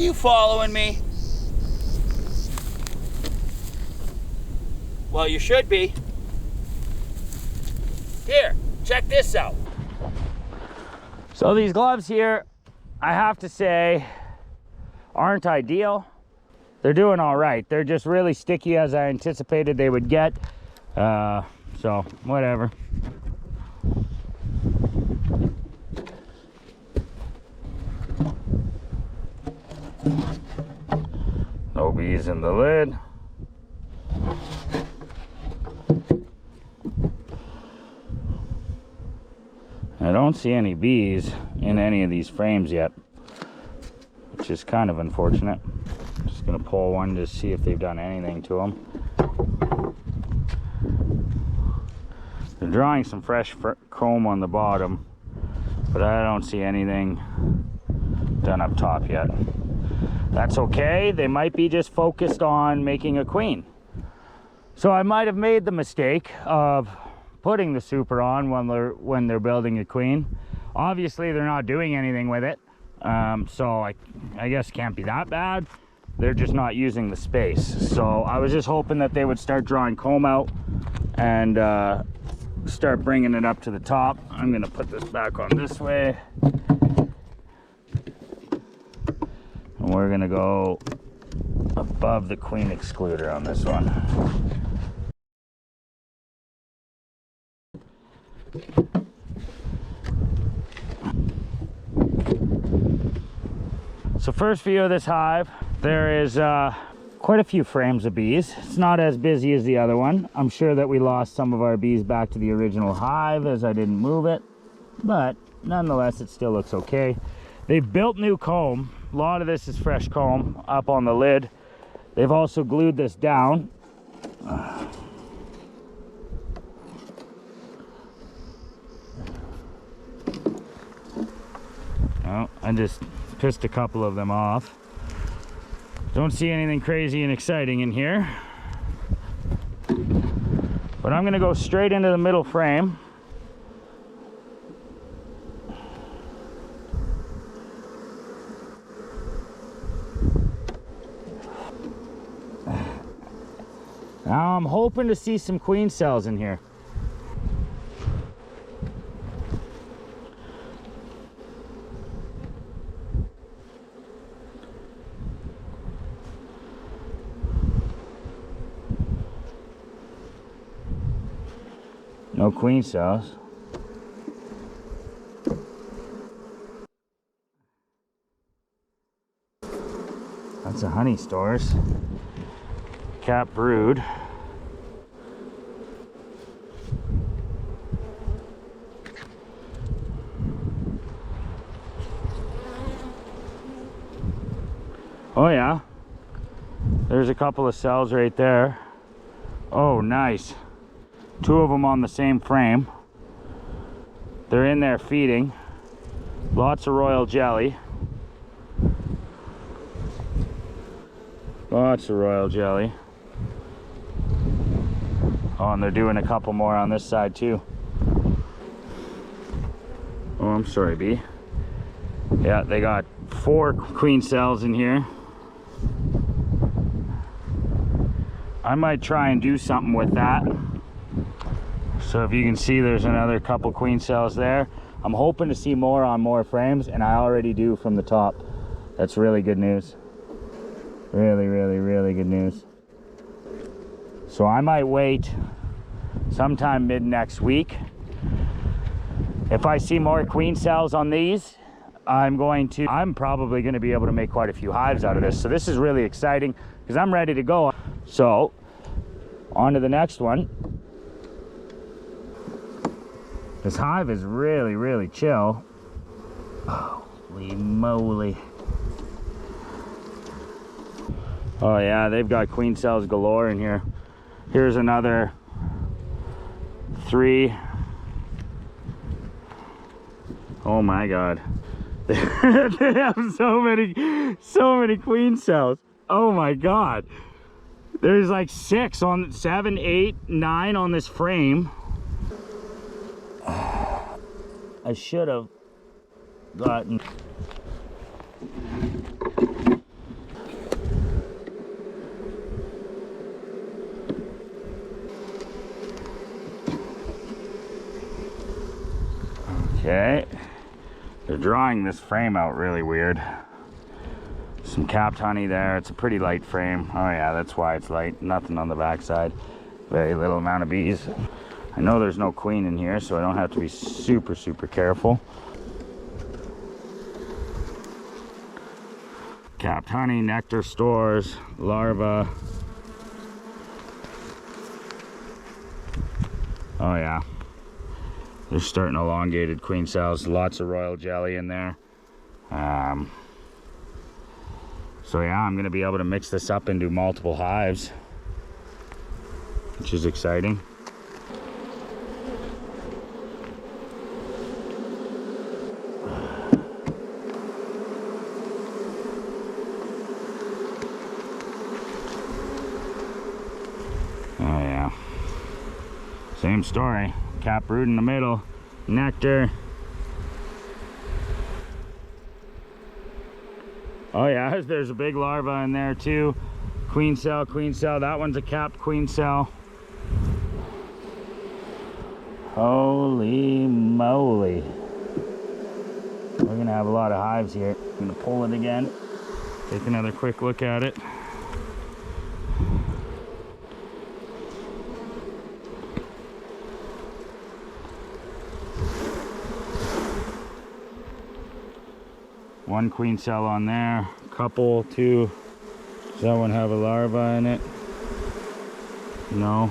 you following me? Well, you should be. Here, check this out. So these gloves here, I have to say, aren't ideal. They're doing all right. They're just really sticky as I anticipated they would get. So whatever. No bees in the lid. I don't see any bees in any of these frames yet, which is kind of unfortunate. Just gonna pull one to see if they've done anything to them. They're drawing some fresh comb on the bottom, but I don't see anything done up top yet. That's okay. They might be just focused on making a queen. So I might have made the mistake of putting the super on when they're building a queen. Obviously they're not doing anything with it, so I guess it can't be that bad. They're just not using the space. So I was just hoping that they would start drawing comb out and start bringing it up to the top. I'm gonna put this back on this way, and we're gonna go above the queen excluder on this one. So first view of this hive, there is quite a few frames of bees. It's not as busy as the other one. I'm sure that we lost some of our bees back to the original hive as I didn't move it, but nonetheless it still looks okay. They've built new comb. A lot of this is fresh comb up on the lid. They've also glued this down. Oh, I just pissed a couple of them off. Don't see anything crazy and exciting in here, but I'm gonna go straight into the middle frame. Now I'm hoping to see some queen cells in here. No queen cells. That's a honey stores. Cap brood. Oh yeah, there's a couple of cells right there. Oh, nice. Two of them on the same frame. They're in there feeding. Lots of royal jelly. Lots of royal jelly. Oh, and they're doing a couple more on this side too. Oh, I'm sorry, bee. Yeah, they got 4 queen cells in here. I might try and do something with that. So if you can see, there's another couple queen cells there. I'm hoping to see more on more frames, and I already do from the top. That's really good news. Really, really, really good news. So I might wait sometime mid next week. If I see more queen cells on these, I'm probably going to be able to make quite a few hives out of this. So this is really exciting because I'm ready to go. So on to the next one. This hive is really, really chill. Holy moly. Oh yeah, they've got queen cells galore in here. Here's another 3. Oh my God. They have so many queen cells. Oh my God. There's like 7, 8, 9 on this frame. I should have gotten... Okay. They're drawing this frame out really weird. Some capped honey there. It's a pretty light frame. Oh yeah, that's why it's light. Nothing on the back side. Very little amount of bees. I know there's no queen in here, so I don't have to be super, super careful. Capped honey, nectar stores, larvae. Oh yeah. They're starting elongated queen cells. Lots of royal jelly in there. So yeah, I'm gonna be able to mix this up and do multiple hives, which is exciting. Oh yeah. Same story. Cap brood in the middle, nectar. Oh yeah, there's a big larva in there too. Queen cell, queen cell. That one's a capped queen cell. Holy moly. We're gonna have a lot of hives here. I'm gonna pull it again. Take another quick look at it. One queen cell on there, couple, two. Does that one have a larva in it? No.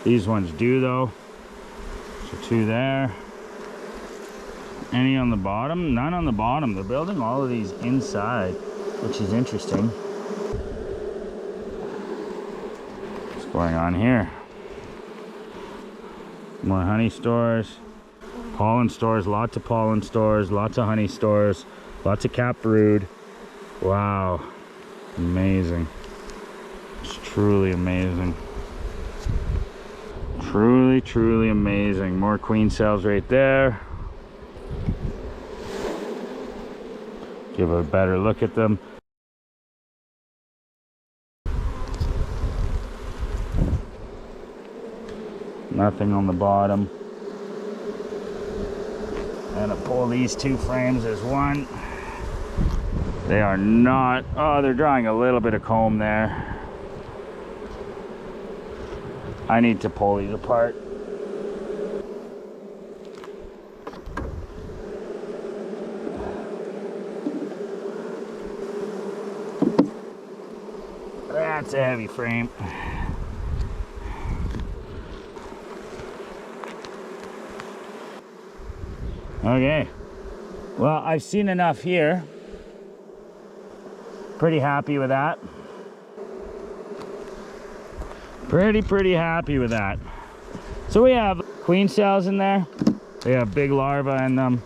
These ones do though. So two there. Any on the bottom? None on the bottom. They're building all of these inside, which is interesting. What's going on here? More honey stores, pollen stores, lots of pollen stores, lots of honey stores. Lots of cap brood. Wow. Amazing. It's truly amazing. Truly, truly amazing. More queen cells right there. Give a better look at them. Nothing on the bottom. And I'll pull these two frames as one. They are not, oh, they're drawing a little bit of comb there. I need to pull these apart. That's a heavy frame. Okay, well, I've seen enough here. Pretty happy with that. Pretty happy with that. So we have queen cells in there. They have big larvae in them.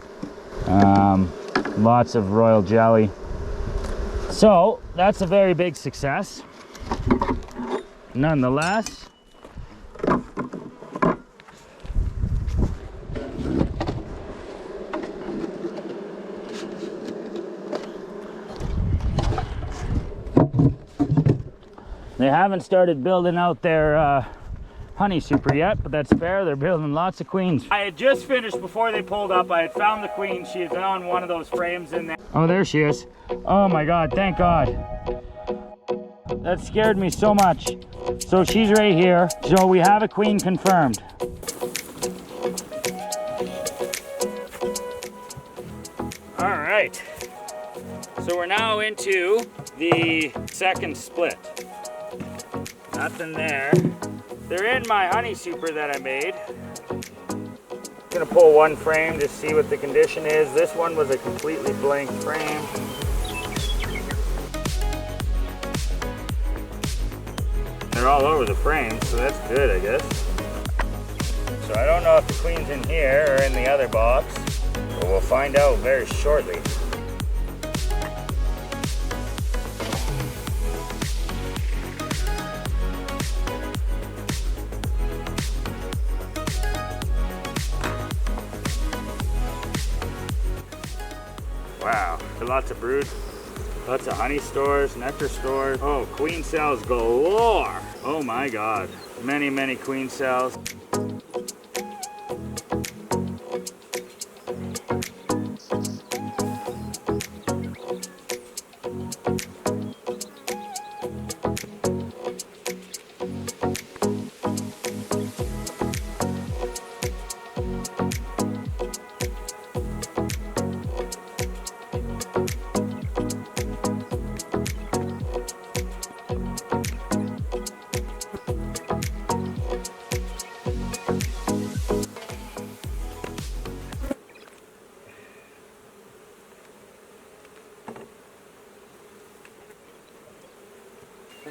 Lots of royal jelly. So that's a very big success. Nonetheless, they haven't started building out their honey super yet, but that's fair. They're building lots of queens. I had just finished before they pulled up. I had found the queen. She is on one of those frames in there. Oh, there she is. Oh my God, thank God. That scared me so much. So she's right here. So we have a queen confirmed. All right. So we're now into the second split. Nothing there. They're in my honey super that I made. I'm gonna pull one frame to see what the condition is. This one was a completely blank frame. They're all over the frame, so that's good, I guess. So I don't know if the queen's in here or in the other box, but we'll find out very shortly. Wow, lots of brood, lots of honey stores, nectar stores. Oh, queen cells galore. Oh my God, many queen cells.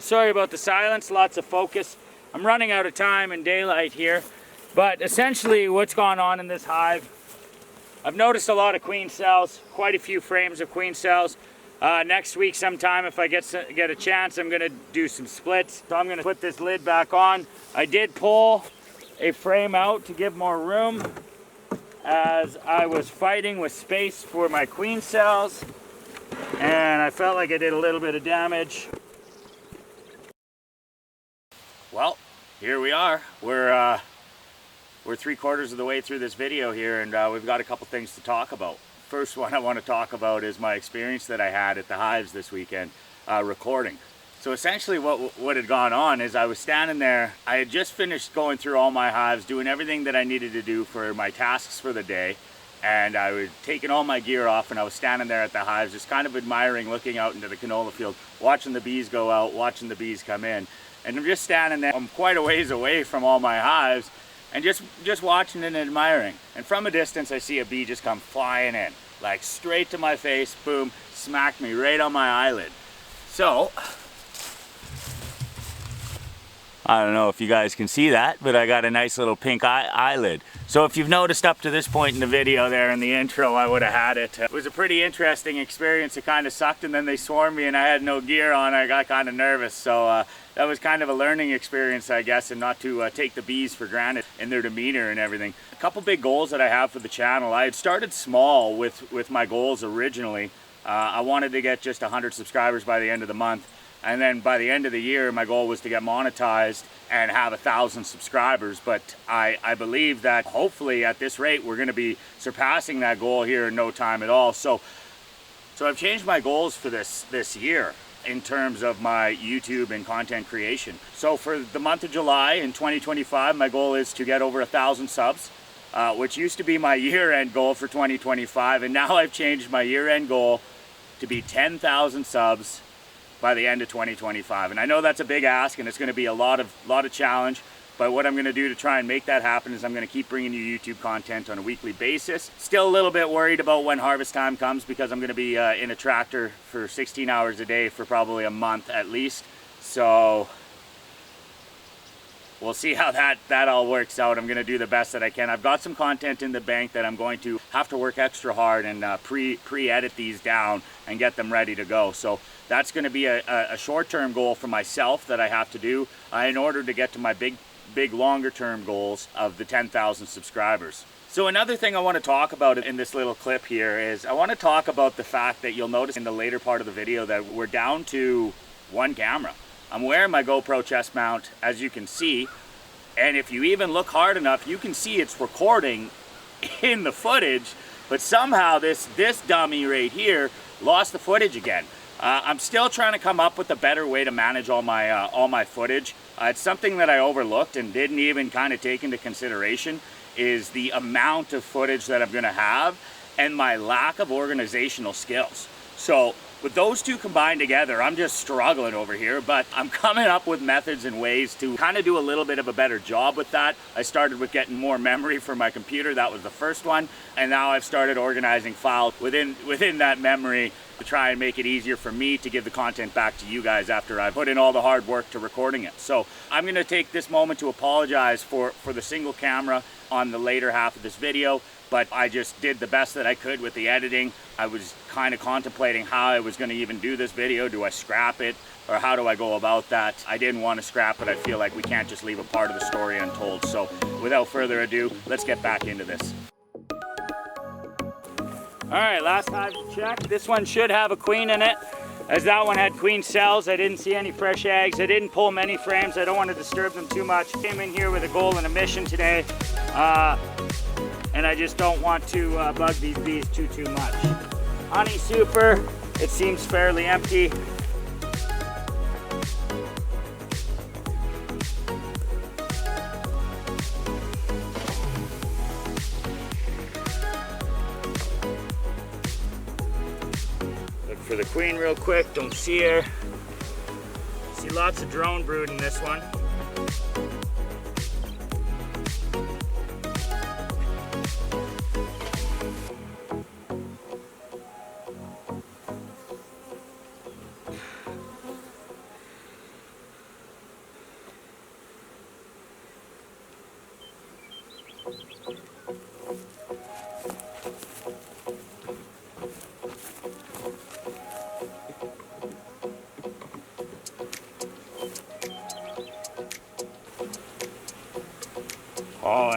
sorry about the silence, lots of focus. I'm running out of time and daylight here, but essentially what's gone on in this hive, I've noticed a lot of queen cells, quite a few frames of queen cells. Next week sometime, if I get a chance, I'm gonna do some splits. So I'm gonna put this lid back on. I did pull a frame out to give more room as I was fighting with space for my queen cells, and I felt like I did a little bit of damage. Well, here we are. We're 3/4 of the way through this video here, and we've got a couple things to talk about. First one I want to talk about is my experience that I had at the hives this weekend recording. So essentially what had gone on is I was standing there. I had just finished going through all my hives, doing everything that I needed to do for my tasks for the day, and I was taking all my gear off, and I was standing there at the hives just kind of admiring, looking out into the canola field, watching the bees go out, watching the bees come in. And I'm just standing there. I'm quite a ways away from all my hives, and just watching and admiring. And from a distance, I see a bee just come flying in, like straight to my face, boom, smacked me right on my eyelid. So, I don't know if you guys can see that, but I got a nice little pink eyelid. So if you've noticed up to this point in the video there in the intro, I would have had it. It was a pretty interesting experience. It kind of sucked, and then they swarmed me and I had no gear on. I got kind of nervous. So that was kind of a learning experience, I guess, and not to take the bees for granted in their demeanor and everything. A couple big goals that I have for the channel. I had started small with my goals originally. I wanted to get just 100 subscribers by the end of the month. And then by the end of the year, my goal was to get monetized and have 1,000 subscribers. But I believe that hopefully at this rate, we're gonna be surpassing that goal here in no time at all. So I've changed my goals for this year in terms of my YouTube and content creation. So for the month of July in 2025, my goal is to get over 1,000 subs, which used to be my year-end goal for 2025. And now I've changed my year-end goal to be 10,000 subs by the end of 2025. And I know that's a big ask, and it's going to be a lot of challenge, but what I'm going to do to try and make that happen is I'm going to keep bringing you YouTube content on a weekly basis. Still a little bit worried about when harvest time comes, because I'm going to be in a tractor for 16 hours a day for probably a month at least. So we'll see how that all works out. I'm going to do the best that I can. I've got some content in the bank that I'm going to have to work extra hard and pre-edit these down and get them ready to go. So that's going to be a short-term goal for myself that I have to do in order to get to my big longer-term goals of the 10,000 subscribers. So another thing I want to talk about in this little clip here is I want to talk about the fact that you'll notice in the later part of the video that we're down to one camera. I'm wearing my GoPro chest mount, as you can see, and if you even look hard enough, you can see it's recording in the footage, but somehow this dummy right here lost the footage again. I'm still trying to come up with a better way to manage all my footage. It's something that I overlooked and didn't even kind of take into consideration, is the amount of footage that I'm gonna have and my lack of organizational skills. So with those two combined together, I'm just struggling over here, but I'm coming up with methods and ways to kind of do a little bit of a better job with that. I started with getting more memory for my computer. That was the first one. And now I've started organizing files within that memory to try and make it easier for me to give the content back to you guys after I've put in all the hard work to recording it. So I'm gonna take this moment to apologize for the single camera on the later half of this video, but I just did the best that I could with the editing. I was kind of contemplating how I was gonna even do this video. Do I scrap it, or how do I go about that? I didn't want to scrap it. I feel like we can't just leave a part of the story untold. So without further ado, let's get back into this. All right, last hive to check. This one should have a queen in it, as that one had queen cells. I didn't see any fresh eggs. I didn't pull many frames. I don't want to disturb them too much. Came in here with a goal and a mission today, and I just don't want to bug these bees too much. Honey super, it seems fairly empty. Look for the queen real quick, don't see her. See lots of drone brood in this one.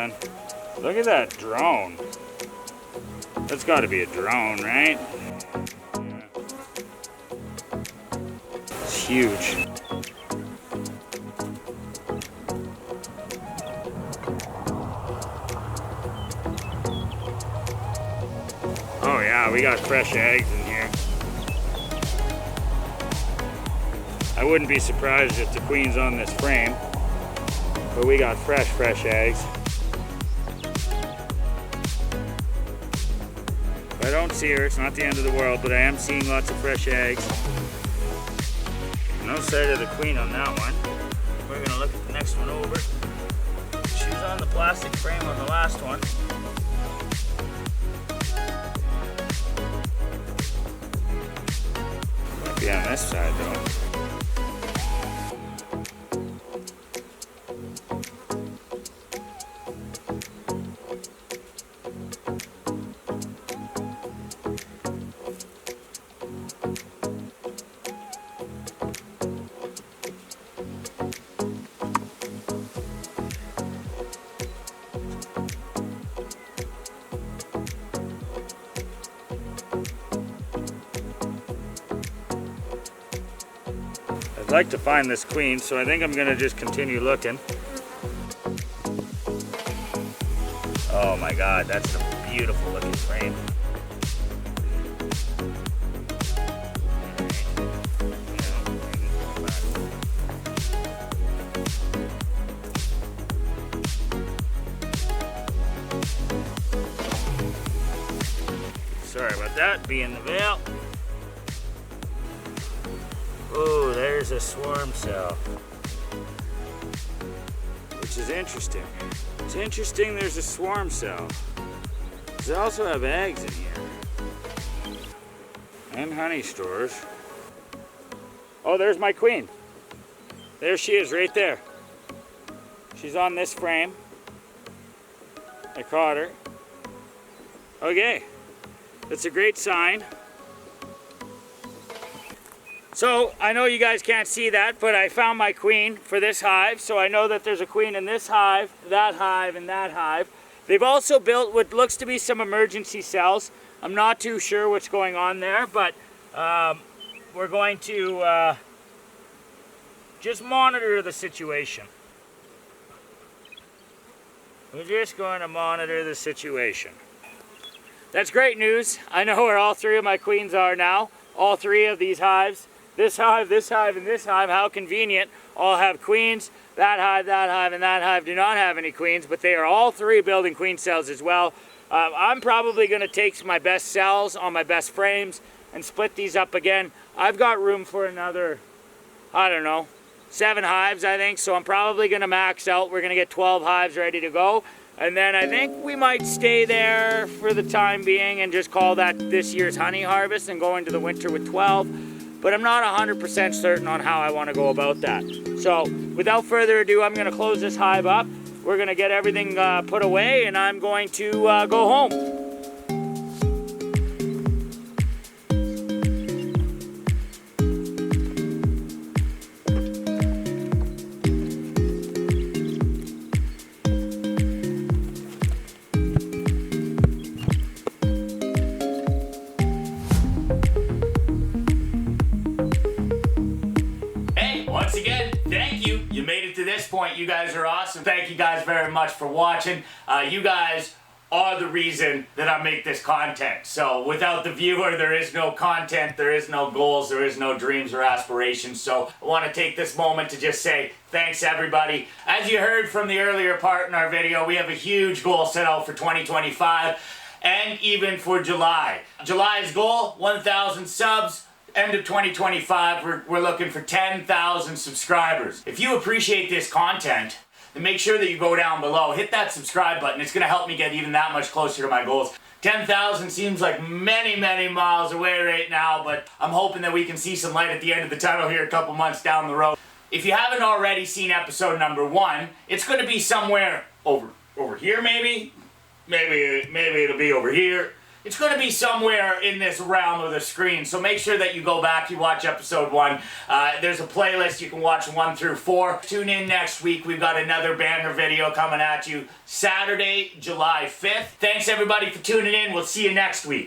man. Look at that drone. That's got to be a drone, right? Yeah. It's huge. Oh yeah, we got fresh eggs in here. I wouldn't be surprised if the queen's on this frame, but we got fresh eggs. If I don't see her, it's not the end of the world, but I am seeing lots of fresh eggs. No sight of the queen on that one. We're gonna look at the next one over. She was on the plastic frame on the last one. Might be on this side though. I'd like to find this queen, so I think I'm gonna just continue looking. Oh my God, that's a beautiful looking frame. Sorry about that, being the veil. Oh, there's a swarm cell, which is interesting. It's interesting there's a swarm cell. They also have eggs in here. And honey stores. Oh, there's my queen. There she is right there. She's on this frame. I caught her. Okay, that's a great sign. So, I know you guys can't see that, but I found my queen for this hive. So I know that there's a queen in this hive, and that hive. They've also built what looks to be some emergency cells. I'm not too sure what's going on there, but we're going to just monitor the situation. We're just going to monitor the situation. That's great news. I know where all three of my queens are now. All three of these hives. This hive, and this hive, how convenient, all have queens. That hive, and that hive do not have any queens, but they are all three building queen cells as well. I'm probably going to take my best cells on my best frames and split these up again. I've got room for another, I don't know, 7 hives, I think, so I'm probably going to max out. We're going to get 12 hives ready to go, and then I think we might stay there for the time being and just call that this year's honey harvest and go into the winter with 12. But I'm not 100% certain on how I want to go about that. So without further ado, I'm going to close this hive up. We're going to get everything put away, and I'm going to go home. Once again, thank you. You made it to this point. You guys are awesome. Thank you guys very much for watching. You guys are the reason that I make this content. So without the viewer, there is no content, there is no goals, there is no dreams or aspirations. So I want to take this moment to just say thanks, everybody. As you heard from the earlier part in our video, we have a huge goal set out for 2025 and even for July. July's goal, 1,000 subs. End of 2025, we're looking for 10,000 subscribers. If you appreciate this content, then make sure that you go down below, hit that subscribe button. It's gonna help me get even that much closer to my goals. 10,000 seems like many, many miles away right now, but I'm hoping that we can see some light at the end of the tunnel here a couple months down the road. If you haven't already seen episode number 1, it's gonna be somewhere over here maybe. Maybe it'll be over here. It's going to be somewhere in this realm of the screen, so make sure that you go back, you watch episode 1. There's a playlist, you can watch 1 through 4. Tune in next week, we've got another banger video coming at you Saturday, July 5th. Thanks everybody for tuning in, we'll see you next week.